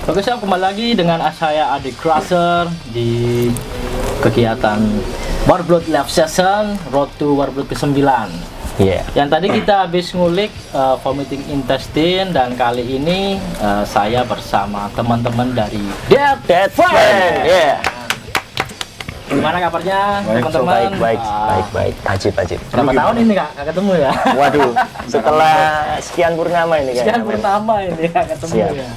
Oke siap, kembali lagi dengan saya Adik Crusher di kegiatan Warblood Live Session Road to Warblood ke-9. Yang tadi kita habis ngulik vomiting intestine, dan kali ini saya bersama teman-teman dari Dead Friend. Gimana kabarnya teman-teman? Baik. Ajib. Berapa tahun ini kak ketemu ya? Waduh, setelah sekian purnama ini kayaknya. Sekian purnama ini kak ketemu Siap. ya.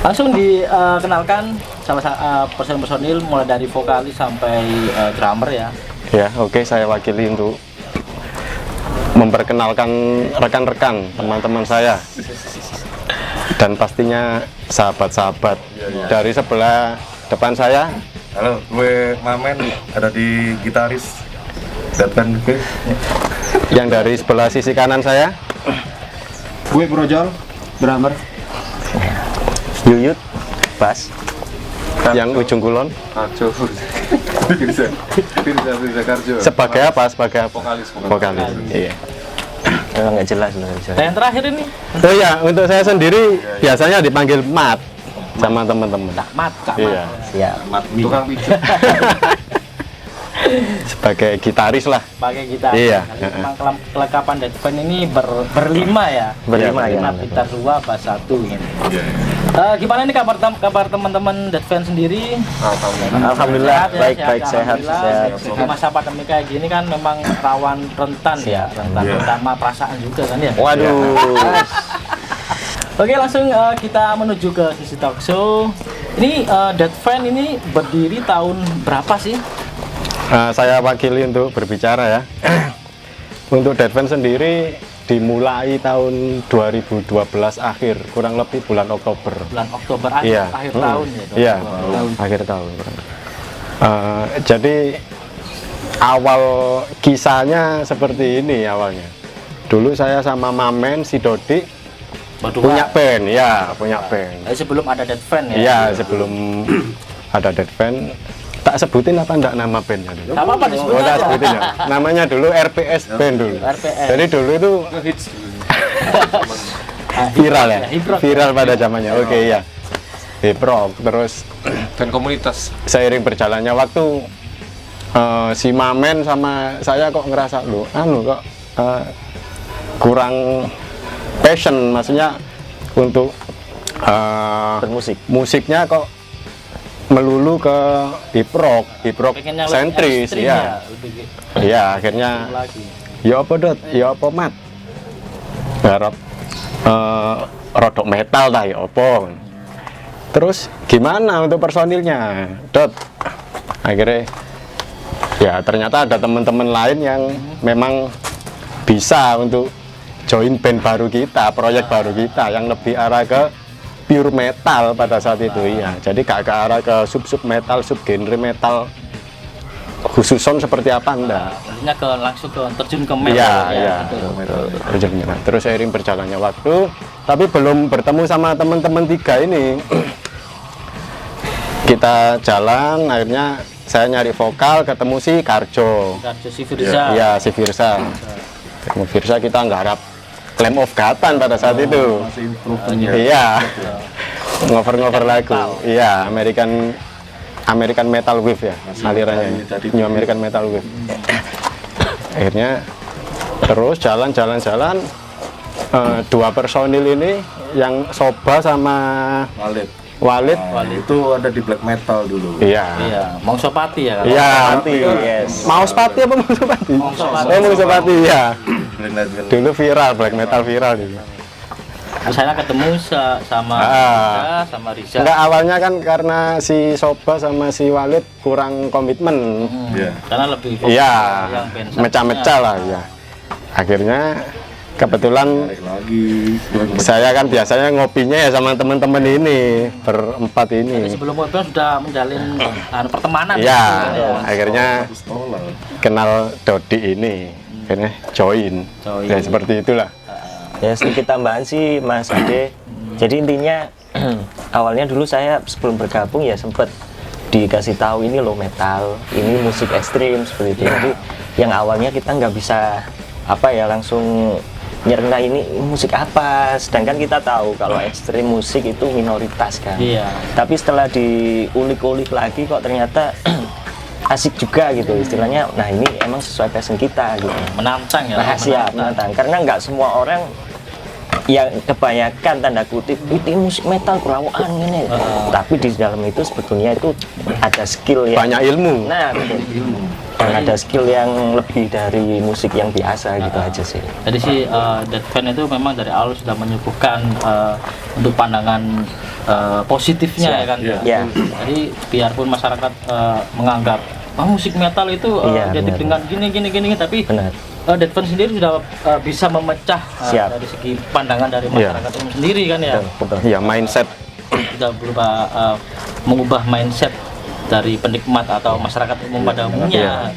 Langsung dikenalkan sama personil mulai dari vokalis sampai drummer ya. Ya, oke, saya wakili untuk memperkenalkan rekan-rekan teman-teman saya dan pastinya sahabat-sahabat dari sebelah depan saya. Halo, gue Mamen, ada di gitaris Dead Friend. Yang dari sebelah sisi kanan saya, Gue Brojol, drummer. Yuyut, bass. yang ujung kulon. Karjo. Firza Karjo. Sebagai apa? Sebagai Vokalis. Iya. Memang nggak jelas loh. Dan yang terakhir ini Oh ya, untuk saya sendiri biasanya dipanggil Mat sama teman-teman. Mat, Kak Mat. Iya, Siap. Tukang pijat. sebagai gitaris lah. Pakai gitar. Iya. Jadi memang kelengkapan Dead Friend ini berlima ya. Berlima ya. Gitar 2, bass 1 gitu. Iya. Gimana nih kabar teman-teman Dead Friend sendiri? Alhamdulillah, baik, sehat. Di masa pandemi kayak gini kan memang rawan rentan ya, terutama perasaan juga kan ya. Waduh. Oke, langsung kita menuju ke sisi talk show. Ini Dead Friend ini berdiri tahun berapa sih? Saya wakili untuk berbicara ya. Untuk Dead Friend sendiri dimulai tahun 2012 akhir, kurang lebih bulan Oktober. Bulan Oktober akhir tahun ya. Iya, akhir tahun. Jadi awal kisahnya seperti ini awalnya. Dulu saya sama Mamen, si Dodi punya band, punya band. Sebelum ada Dead Friend ya. Iya, sebelum ada Dead Friend. Tak sebutin apa enggak nama bandnya dulu? Gak apa-apa disebut Oh, tak aja. sebutin ya. Namanya dulu RPS Band dulu. RPS. Jadi dulu itu Hip viral ya, hip rock. viral pada zamannya. Oke ya, hip rock. Terus Dan komunitas. seiring berjalannya waktu, si Mamen sama saya kok ngerasa kok kurang passion, maksudnya untuk Bermusik. musiknya kok melulu ke hip rock Pengen yang lebih sentris ekstrim ya. lebih Iya, akhirnya lagi. ya apa Dot, ya apa Mat, garap rodok metal dah ya apa. Terus gimana untuk personilnya Dot? Akhirnya ya ternyata ada teman-teman lain yang memang bisa untuk join band baru kita, proyek baru kita yang lebih arah ke pure metal pada saat itu ya. Jadi gak ke arah ke sub metal, sub genre metal khusus sound seperti apa enggak. Artinya langsung terjun ke metal Iya, ya. iya. Betul. Terjunnya. Terus seiring berjalannya waktu, tapi belum bertemu sama teman-teman tiga ini. Kita jalan, akhirnya saya nyari vokal, ketemu si Karjo. Karjo si Firza. Iya, si Firsa. Ketemu Firsa, kita nggarap Claim of Gatan pada saat itu. Masih improve. Iya. Ngover lagu. Iya, American Metal Wave ya, alirannya. New American Metal Wave. Akhirnya terus jalan. Dua personil ini yang Soba sama Walid. Itu ada di black metal dulu. Iya. Iya, Mongsopati ya. Iya. Yes. Mauspati apa Mongsopati? Mongsopati. Oh, Mongsopati ya. Blend. Dulu viral, black metal viral dulu. Saya ketemu sama Riza. Enggak, awalnya kan karena si Soba sama si Walid kurang komitmen. Iya. Karena lebih fokus Iya, yang band mecah-mecah lah ya. Akhirnya kebetulan Balik lagi. saya kan biasanya ngopinya ya sama teman-teman ini, berempat Jadi ini. sebelum ngobrol sudah menjalin pertemanan. Iya, gitu, ya. akhirnya kenal Dodi ini, akhirnya join. Ya seperti itulah. Ya sedikit tambahan sih Mas Ade. Jadi intinya awalnya dulu saya sebelum bergabung ya sempat dikasih tahu ini loh metal, ini musik ekstrim seperti itu. Jadi yang awalnya kita nggak bisa langsung nyerna ini musik apa, sedangkan kita tahu kalau ekstrim musik itu minoritas kan. Iya. Tapi setelah diulik-ulik lagi kok ternyata asik juga gitu istilahnya. Nah ini emang sesuai passion kita gitu. Menantang ya. Nah, siap menantang karena nggak semua orang yang kebanyakan tanda kutip itu musik metal kerawaan ini. Tapi di dalam itu sebetulnya itu ada skill yang Banyak ilmu. Nah, betul. Dan ada skill yang lebih dari musik yang biasa gitu aja sih. Jadi si Dead Fan itu memang dari awal sudah menyuguhkan untuk pandangan positifnya ya kan. Ya. Jadi biarpun masyarakat menganggap musik metal itu Iya, identik benar. dengan gini tapi Benar. Dead Fan sendiri sudah bisa memecah Siap. dari segi pandangan dari Iya. masyarakat itu sendiri kan ya. Betul. Ya, mindset. Sudah berupa mengubah mindset dari penikmat atau masyarakat umum pada umumnya.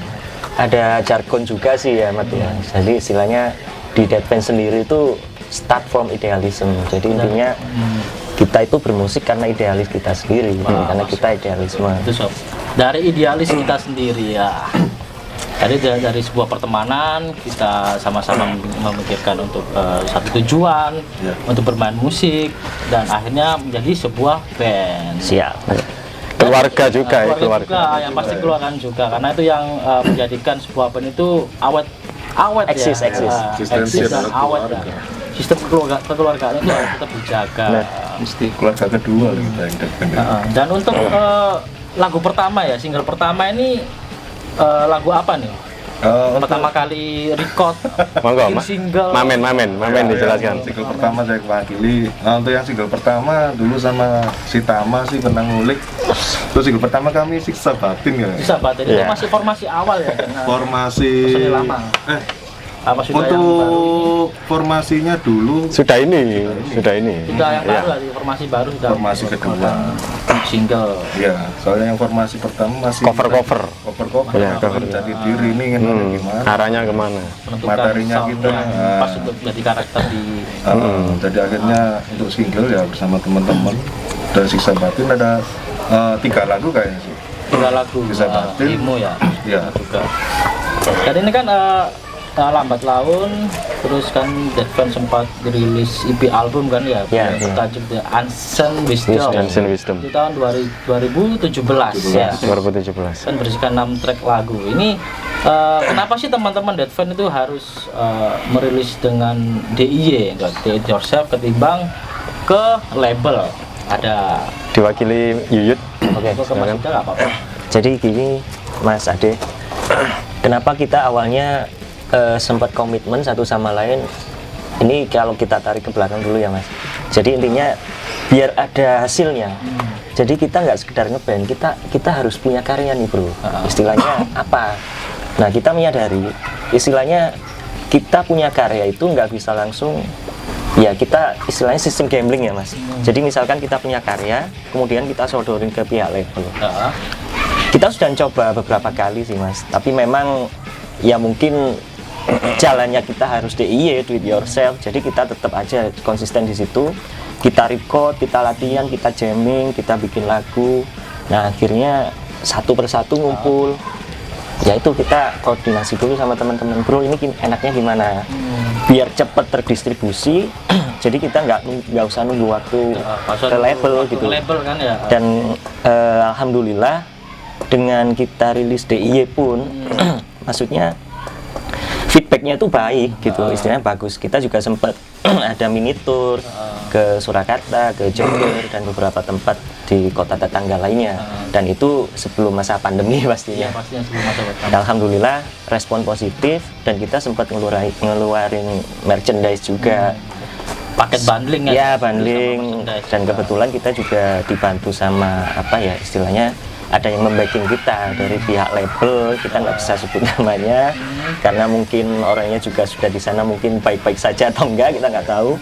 Ada jargon juga sih ya Mat ya. Jadi istilahnya di Dead Fan sendiri itu start from idealism. Jadi intinya kita itu bermusik karena idealis kita sendiri, karena kita idealisme. Itu sob. Dari idealis kita sendiri ya. Jadi dari sebuah pertemanan kita sama-sama memikirkan untuk satu tujuan, untuk bermain musik dan akhirnya menjadi sebuah band. Siap. Keluarga juga ya, Keluarga juga, keluarga. yang pasti keluarga juga karena itu yang menjadikan sebuah band itu awet Eksis, ya. eksis. Eksistensi Eksis dan adalah awet ya. keluarga. Sistem kekeluargaan itu harus tetap dijaga. Mesti keluarga kedua kita yang depan. Dan untuk lagu pertama ya, single pertama ini lagu apa nih? Pertama kali record Monggo, bikin single. Mamen dijelaskan. Single pertama saya wakili. Nah, untuk yang single pertama dulu sama si Tama sih pernah ngulik. Terus single pertama kami Siksa Batin ya. Bisa batin itu Iya. masih formasi awal ya. Formasi Personil lama. Apa sudah yang baru? untuk formasinya dulu Sudah ini. Sudah yang Iya. baru lah, formasi baru sudah. formasi kedua. Single. Ya, soalnya yang formasi pertama masih Cover-cover. cover Iya, cover. jadi diri ini ingin gimana. Arahnya kemana? Menentukan Materinya sound kita, yang pas untuk menjadi karakter di Jadi akhirnya untuk single ya bersama teman-teman dari Siksa Batin ada 3 lagu kayaknya sih. 3 lagu. Bisa batin. Imo ya. Iya. Juga. Dan ini kan Lambat Laun, terus kan Dead Fan sempat dirilis EP album kan ya, Ya, bertajuk The Ancient Wisdom Ancient Wisdom. di tahun 2017 ya. 2017. Kan berisikan 6 track lagu. Ini kenapa sih teman-teman Dead Fan itu harus merilis dengan DIY, enggak Do It Yourself ketimbang ke label? Ada Diwakili Yuyut. Oke, ke Mas Ida nggak apa-apa. jadi gini Mas Ade, kenapa kita awalnya sempat komitmen satu sama lain? Ini kalau kita tarik ke belakang dulu ya Mas. Jadi intinya biar ada hasilnya. Jadi kita nggak sekedar ngeband, kita harus punya karya nih bro. Istilahnya apa? Nah kita menyadari istilahnya kita punya karya itu nggak bisa langsung, ya kita istilahnya sistem gambling ya Mas. Jadi misalkan kita punya karya, kemudian kita sodorin ke pihak label. Kita sudah coba beberapa kali sih Mas, tapi memang ya mungkin jalannya kita harus DIY, do it yourself. Jadi kita tetap aja konsisten di situ. Kita record, kita latihan, kita jamming, kita bikin lagu. Nah akhirnya satu persatu ngumpul. Ya itu kita koordinasi dulu sama teman-teman, bro ini enaknya gimana biar cepat terdistribusi. Jadi kita nggak usah nunggu waktu ke label gitu. Label kan ya. Dan alhamdulillah dengan kita rilis DIY pun maksudnya feedbacknya itu baik gitu, istilahnya bagus. Kita juga sempat ada mini tour ke Surakarta, ke Jogja dan beberapa tempat di kota tetangga lainnya. Dan itu sebelum masa pandemi pastinya. Ya, pastinya sebelum masa pandemi. Dan alhamdulillah respon positif dan kita sempat ngeluarin merchandise juga. Paket bundling Ya bundling, dan kebetulan kita juga dibantu sama apa ya istilahnya, ada yang membacking kita dari pihak label. Kita nggak bisa sebut namanya karena mungkin orangnya juga sudah di sana, mungkin baik-baik saja atau enggak kita nggak tahu.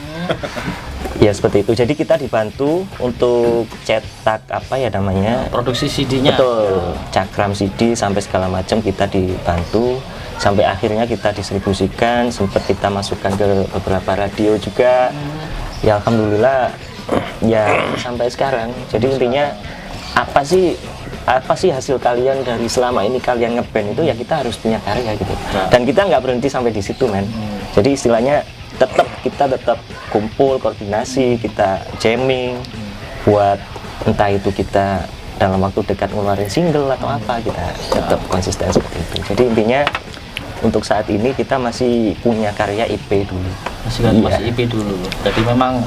Ya seperti itu. Jadi kita dibantu untuk cetak apa ya namanya, produksi CD-nya. betul, cakram CD sampai segala macam kita dibantu sampai akhirnya kita distribusikan. Sempat kita masukkan ke beberapa radio juga. Ya alhamdulillah ya sampai sekarang. Jadi intinya apa sih hasil kalian dari selama ini kalian ngeband itu, ya kita harus punya karya gitu. Dan kita nggak berhenti sampai di situ men. Jadi istilahnya kita tetap kumpul, koordinasi, kita jamming buat entah itu kita dalam waktu dekat ngeluarin single atau apa, kita tetap konsisten seperti itu. Jadi intinya untuk saat ini kita masih punya karya IP dulu. Masih IP dulu. Jadi memang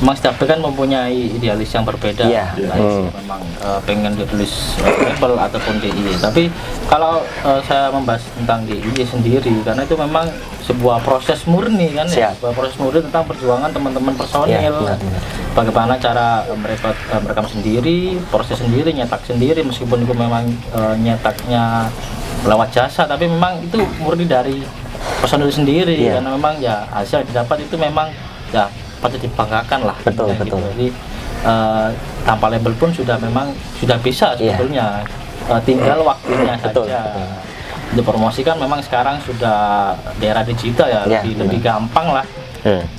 setiap band kan mempunyai idealis yang berbeda. Memang pengen ditulis label ataupun DIY. Tapi kalau saya membahas tentang DIY sendiri, karena itu memang sebuah proses murni kan ya, sebuah proses murni tentang perjuangan teman-teman personil. Bagaimana cara mereka merekam sendiri, proses sendiri, nyetak sendiri, meskipun itu memang nyetaknya lewat jasa, tapi memang itu murni dari personil sendiri. Karena memang ya hasil yang didapat itu memang ya patut dibanggakan lah. Betul. Jadi tanpa label pun sudah bisa sebetulnya, tinggal waktunya saja. Dipromosikan memang sekarang sudah di era digital ya, lebih gampang lah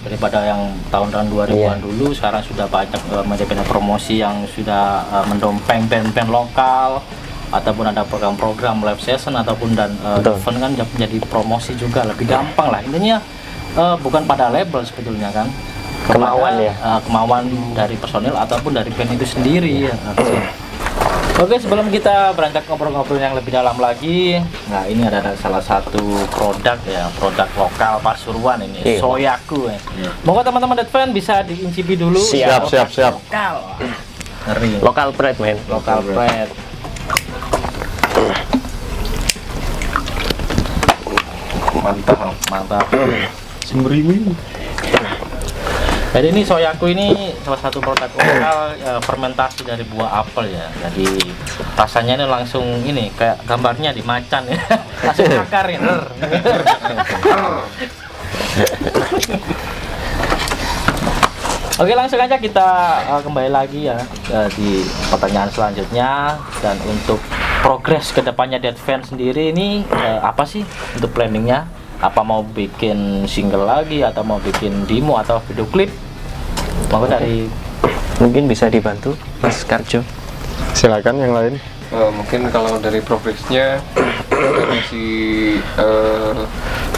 daripada yang tahun-tahun 2000-an dulu. Sekarang sudah banyak media promosi yang sudah mendompeng band-band lokal, ataupun ada program-program live session ataupun event kan menjadi promosi juga lebih gampang lah. Intinya bukan pada label sebetulnya kan, kemauan dari personil ataupun dari band itu sendiri. Oke, sebelum kita beranjak ngobrol-ngobrol yang lebih dalam lagi, nah ini ada salah satu produk lokal Pasuruan ini, Soyaku ya. Moga teman-teman Deadfan bisa diincipi dulu. Siap. Lokal. Ngeri. Lokal pride, men. Lokal pride. Mantap. Semeriwing. Jadi ini Soyaku ini salah satu produk lokal fermentasi dari buah apel ya. Jadi rasanya ini langsung ini kayak gambarnya di macan ya. Langsung akar ya. Oke, langsung aja kita kembali lagi ya di pertanyaan selanjutnya. Dan untuk progres kedepannya Deadfan sendiri ini apa sih untuk planningnya? Apa mau bikin single lagi atau mau bikin demo atau video klip? Mungkin bisa dibantu Mas Karjo. Silakan yang lain. Mungkin kalau dari progresnya masih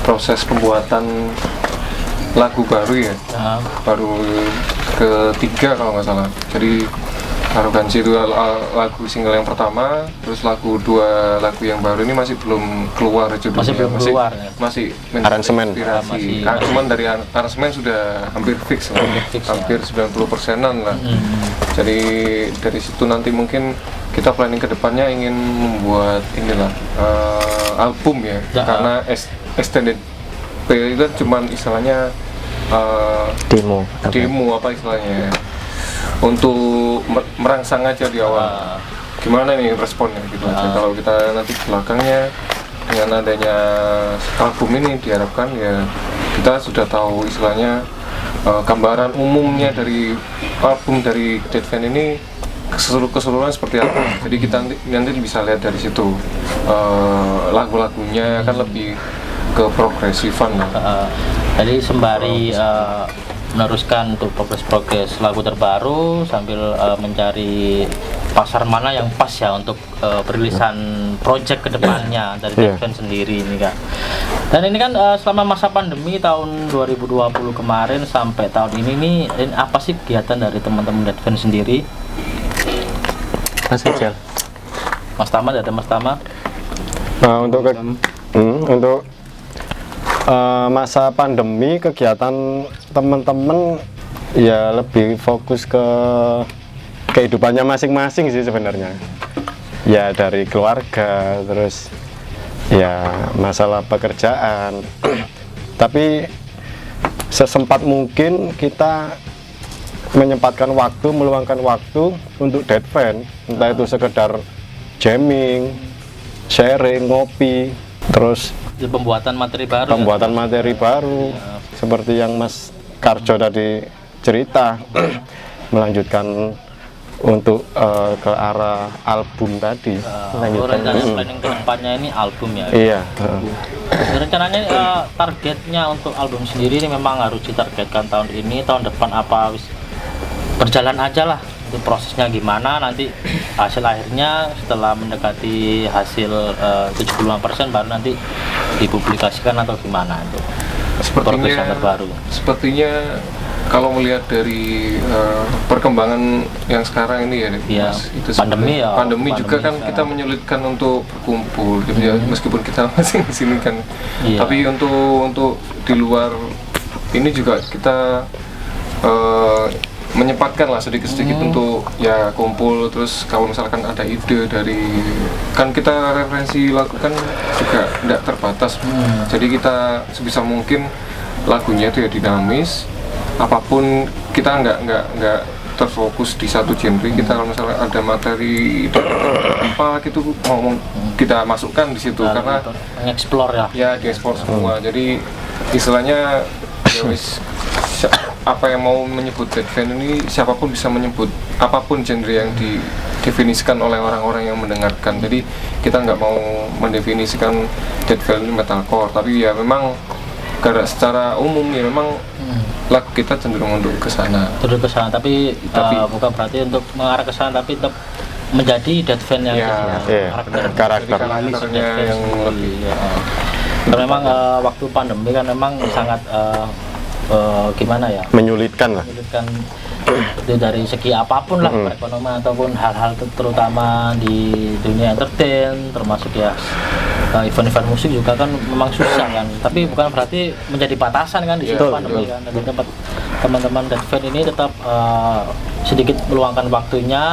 proses pembuatan lagu baru ya, baru ketiga kalau nggak salah. Jadi Arogansi itu lagu single yang pertama, terus lagu yang baru ini masih belum keluar judulnya. Masih aransemen. Cuman dari aransemen sudah hampir fix lah, hampir 90%-an lah. Jadi dari situ nanti mungkin kita planning ke depannya ingin membuat album ya, karena extended play itu cuman istilahnya demo apa istilahnya, untuk merangsang aja di awal gimana nih responnya gitu aja. Kalau kita nanti belakangnya dengan adanya album ini diharapkan ya kita sudah tahu istilahnya gambaran umumnya dari album dari Deadfan ini keseluruhan seperti apa. Jadi kita nanti bisa lihat dari situ lagu-lagunya kan lebih ke progresifan lah. Jadi sembari meneruskan untuk progres lagu terbaru sambil mencari pasar mana yang pas ya untuk perilisan project kedepannya dari Deadfan sendiri ini kan. Dan ini kan selama masa pandemi tahun 2020 kemarin sampai tahun ini apa sih kegiatan dari teman-teman Deadfan sendiri? Mas Ijal. Mas Tama, ada Mas Tama? Nah, untuk masa pandemi kegiatan teman-teman ya lebih fokus ke kehidupannya masing-masing sih sebenarnya. Ya dari keluarga, terus ya masalah pekerjaan. Tapi sesempat mungkin kita menyempatkan waktu, meluangkan waktu untuk Deadfan, entah itu sekedar jamming, sharing, ngopi, terus pembuatan materi baru seperti yang Mas Karjo tadi cerita, melanjutkan untuk ke arah album tadi. Planning ke depannya ini album ya. Iya. Rencananya targetnya untuk album sendiri ini memang harus ditargetkan tahun ini, tahun depan apa berjalan aja lah. Itu prosesnya gimana, nanti hasil akhirnya setelah mendekati hasil 75% baru nanti dipublikasikan atau gimana itu. progres yang terbaru. Sepertinya kalau melihat dari perkembangan yang sekarang ini ya, Mas, itu pandemi ya, pandemi juga kan sekarang kita menyulitkan untuk berkumpul gitu ya, meskipun kita masih di sini kan. Iya. Tapi untuk di luar ini juga kita menyempatkan lah sedikit-sedikit untuk ya kumpul. Terus kalau misalkan ada ide dari, kan kita referensi lagu kan juga tidak terbatas, jadi kita sebisa mungkin lagunya itu ya dinamis, apapun kita nggak terfokus di satu genre. Kita kalau misalnya ada materi ide apa gitu mau kita masukkan di situ, karena mengeksplor ya dieksplor semua. Jadi istilahnya ya wis, apa yang mau menyebut dead band ini, siapapun bisa menyebut apapun genre yang didefinisikan oleh orang-orang yang mendengarkan. Jadi kita nggak mau mendefinisikan dead band ini metalcore, tapi ya memang karena secara umum ya memang lagu kita cenderung untuk ke sana. Tapi bukan berarti untuk mengarah ke sana, tapi tetap menjadi dead band yang karakternya yang lebih. Karena memang waktu pandemi kan memang sangat gimana ya, menyulitkan itu dari segi apapun lah, perekonomian ataupun hal-hal terutama di dunia entertain, termasuk ya event-event musik juga kan memang susah kan. Tapi bukan berarti menjadi batasan kan di situ pandemi kan. Jadi tempat teman-teman dead band ini tetap sedikit meluangkan waktunya,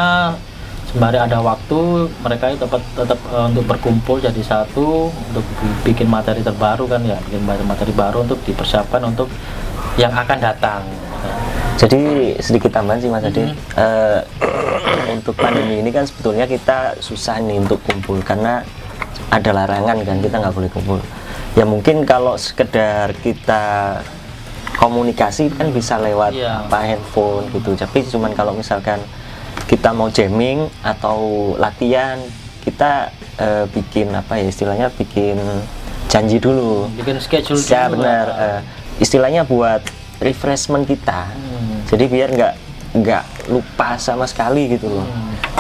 sembari ada waktu mereka tetap untuk berkumpul jadi satu untuk bikin materi terbaru kan ya, bikin materi baru untuk dipersiapkan untuk yang akan datang. Jadi sedikit tambahan sih Mas Ade, untuk pandemi ini kan sebetulnya kita susah nih untuk kumpul karena ada larangan kan, kita nggak boleh kumpul. Ya mungkin kalau sekedar kita komunikasi kan bisa lewat handphone gitu. Tapi cuman kalau misalkan kita mau jamming atau latihan, kita bikin apa ya istilahnya, bikin janji dulu, bikin schedule dulu. Ya benar. Istilahnya buat refreshment kita, jadi biar nggak lupa sama sekali gitu loh.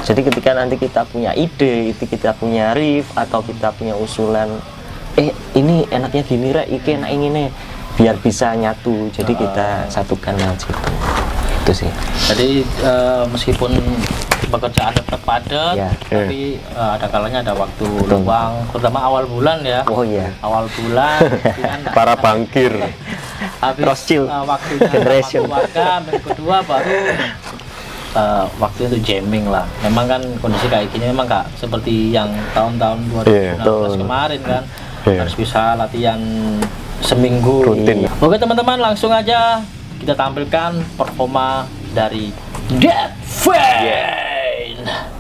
Jadi ketika nanti kita punya ide, kita punya riff atau kita punya usulan, ini enaknya gini rek, iki enak ini, biar bisa nyatu. Jadi kita satukan aja itu sih. Jadi meskipun pekerjaan tetap padat, tapi ada kalanya ada waktu luang, terutama awal bulan ya. Oh iya. Awal bulan para bangkir. Habis waktunya sama keluarga, minggu kedua baru waktu itu jamming lah. Memang kan kondisi kayak gini memang nggak seperti yang tahun-tahun 2019 kemarin kan. Harus bisa latihan seminggu rutin. Oke teman-teman, langsung aja kita tampilkan performa dari Dead Band.